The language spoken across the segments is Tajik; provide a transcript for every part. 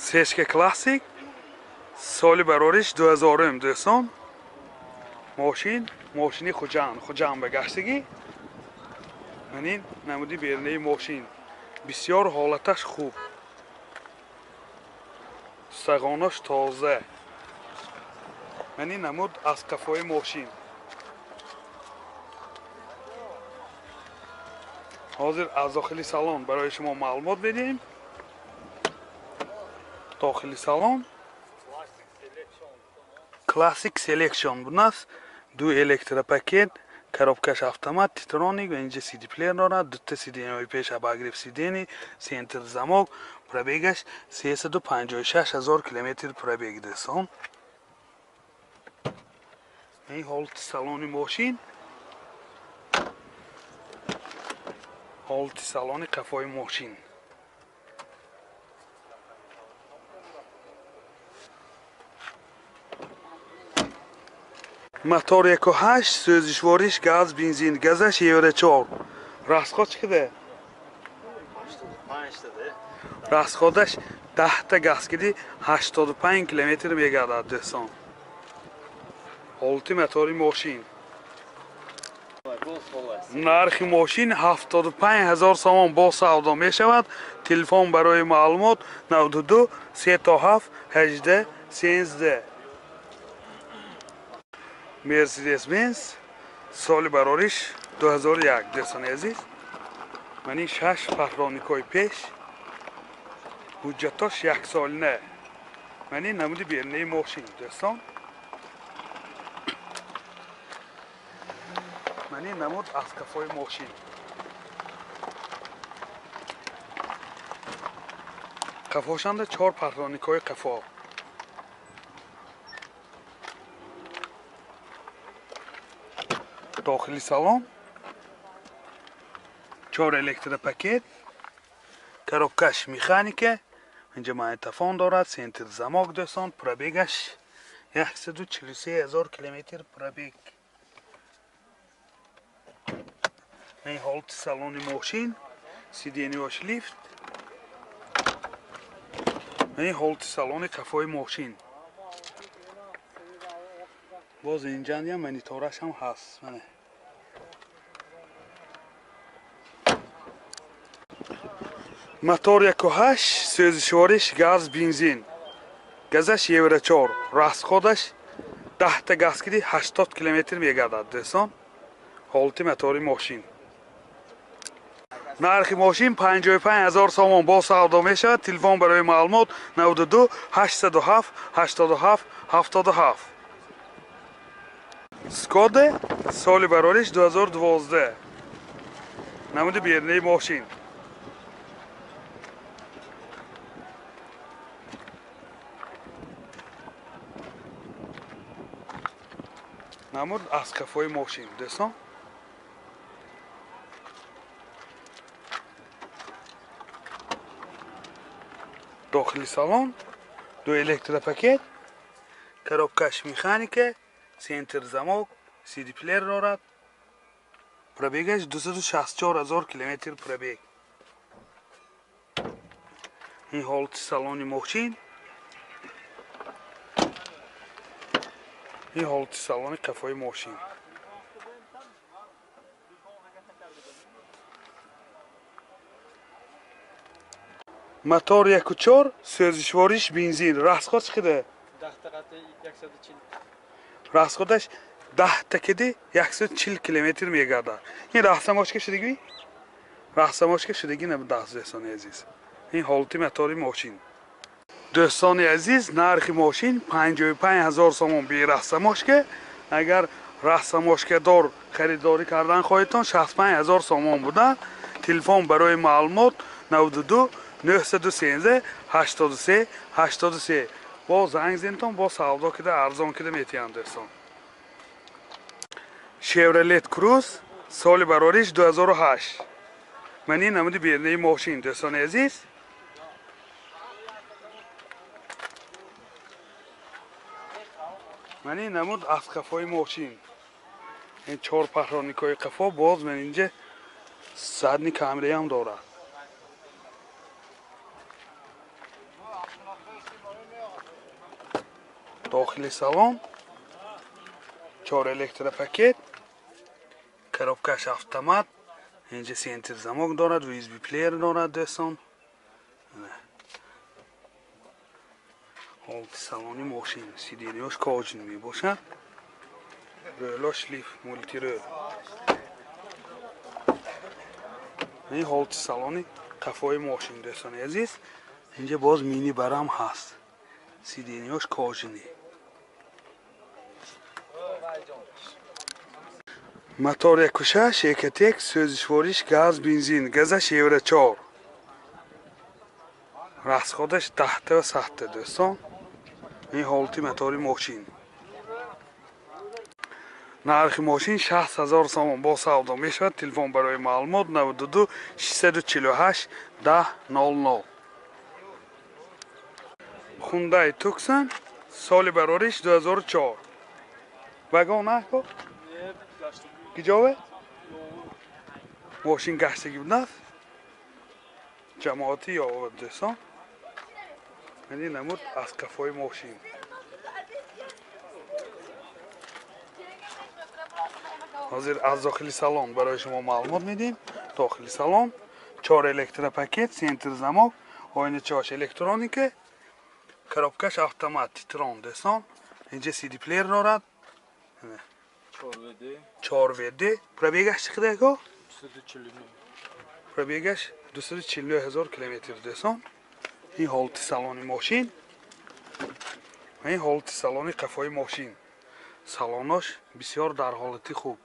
سشک کلاسیک سال برارش 2000 دوستان ماشینی خوجان بگشتگی منین نمودی بیرنه ماشین بسیار حالتش خوب سقانش تازه منین نمود از قفای ماشین حاضر از داخلی سالن برای شما معلومات بدیم داخلی سالن کلاسیک سلکشن بناست دو الکتروپاکت коробкаш автомат титроник ва инҷа CD плеер дорад дута CD-нои пеша ба гриф CD-ни сентр замок пробегаш 356000 км пробег досон ин ҳолати салони мошин ҳолати салони қафои мошин мотор 1.8 сӯзишвориш газ бензин газаш евро 4 расход чиқадар расходаш 10 та газ киди 85 км мегардад дӯстон ҳолати мотори мошин нархи мошин 75000 сомон бо савдо мешавад телефон барои маълумот 92 37 18 13 Mercedes-Benz соли барориш 2001 дӯстони азиз мани 6 фаҳроникои пеш ҳуҷҷатош 1 солина мани намуди бернаи мошин дӯстон мани намуд аз қафои мошин қафошанда 4 фаҳроникои қафо داخلی سالن 4 الکتروپاکت коробкаш механика اینجا مایتافون دارد سنتر زماک دوستان پرابیگش 143000 کیلومتر پرابیگ این حالت سالن ماشین سیدینی واش لیفت این حالت سالن قفای ماشین باز اینجا هم مانیتورش هم هست мотор 1.8 сӯзишвориш газ бензин газаш евро 4 расходаш 10 та газ киди 80 км мегардад дӯстон ҳолати мотори мошин нархи мошин 55000 сомон бо савдо мешавад телефон барои маълумот 92 807 87 77 скода соли барориш 2012 намуди бернаи мошин намуд аз қафои мошин дӯстон дохили салон ду электропакет коробкаш механика сентр замок CD плеер дорад пробегаш 264000 км пробег ин ҳолати салони мошин ин ҳолати салони қафои мошин мотор 1.4 сӯзишвориш бензин расход чиқадар расходаш 10 та киди 140 км мегардад ин раҳсамошка шудагӣ раҳсамошка шудагӣ набудаст дӯстони азиз ин ҳолати мотори мошин дӯстони азиз нархи мошин 55000 сомон бе раҳсамошка агар раҳсамошкадор харидорӣ кардан хоҳедтон 65000 сомон буда телефон барои маълумот 92 913 83 83 бо занг зентон бо савдо кида арзон кида метиҳанд дӯстон Chevrolet Cruze соли барориш 2008 мани намуди бернаи мошин дӯстони азиз мани намуд аз қафои мошин ин 4 паҳроникои қафо боз ман инҷа задни камераам дорад داخل سالن 4 الکتروپاکت коробкаш автомат اینجا سنتر زمانگ دارد و USB پلیر دارد دوستان حالت سالانی ماشین سیدینیاش کاجن می باشد رولاش لیف مولتی رول این حالت سالانی قفای ماشین دوستان عزیز اینجا باز مینی برام هست سیدینیاش کاجنی мотор 1.6 1.1 سوزشوارش گاز بنزین گازش евро 4 расходаш 10 تا 100 دوستان این حالتی мотори ماشین нархи ماشین 60000 сомон با савдо мешавад телефон барои маълумот 92 648 1000 Hyundai Tucson соли барориш 2004 вагон нако گیجاوه ماشین گشتگی بود نفت جماعتی آورد دوستان یعنی نمود از کفای ماشین حاضر از داخل سالن برای شما معلومات میدیم داخل سالن 4 الکتروپاکت سنتر زمانگ آینه چاش الکترونیکه коробкаш автомат تیتران دوستان اینجا سی دی پلیر دارد 4VD пробегаш چقدر که؟ 249 пробегаш 249,000 کیلومتر دوستان این حالت سالن ماشین این حالت سالن قفای ماشین سالنش بسیار در حالت خوب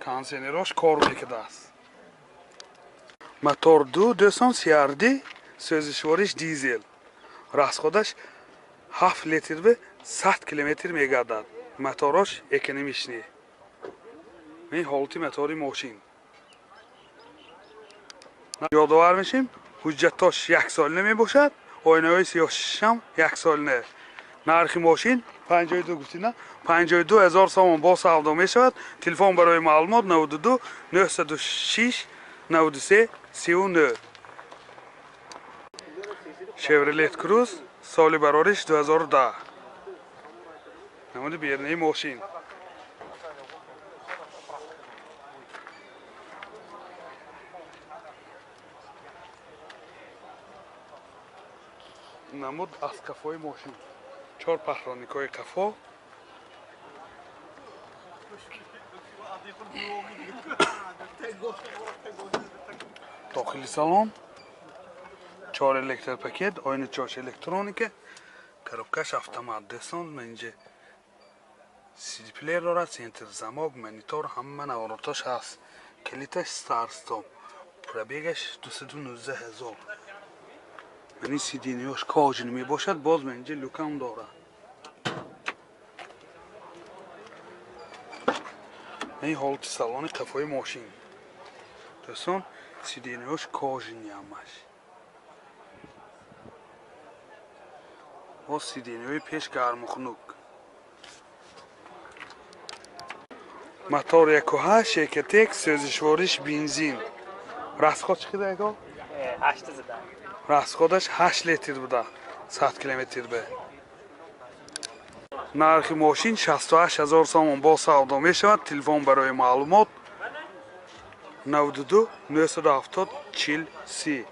کانسینراش کار میکرده است мотор 2 دوستان CRD سوزشوارش دیزل расходаш 7 литр به 100 کیلومتر میگردد موتورش اکونومیشنی این حالتی موتوری ماشین یادآور میشیم حجتاش 1 سال نمی باشد آینه های سیاه‌شش هم 1 سال نه نرخ ماشین 52 گفتین 52,000 سومن با سودا می شود تلفن برای معلومات 92 906 93 39 شevrolet Cruze سال برارش 2010 نمود بیرنه ماشین نمود از کفای ماشین 4 پهلانیکای کفا داخل سالن 4 الکتروپاکت آینه چاش الکترونیکه коробкаш автомат دوستان من اینجا سی دی پلیر دارد سنتر زمانگ مانیتور همه نواراتاش هست کلیتش ستار استاپ پرابیگش 219,000 یعنی سی دی نیاش کاجن می باشد باز من اینجا لوکم دارد این حالت سالن قفای ماشین دوستان سی دی نیاش کاجنی همش با سی دی نیای پیش گرم و خنک мотор 1.8 1.1 سوزشوارش بنزین расход چقدر که 8 زدن расходаш 8 литр بوده 100 کیلومتر به نرخ ماشین 68,000 сомон با سودا می شود تلفن برای معلومات 92 970 40 30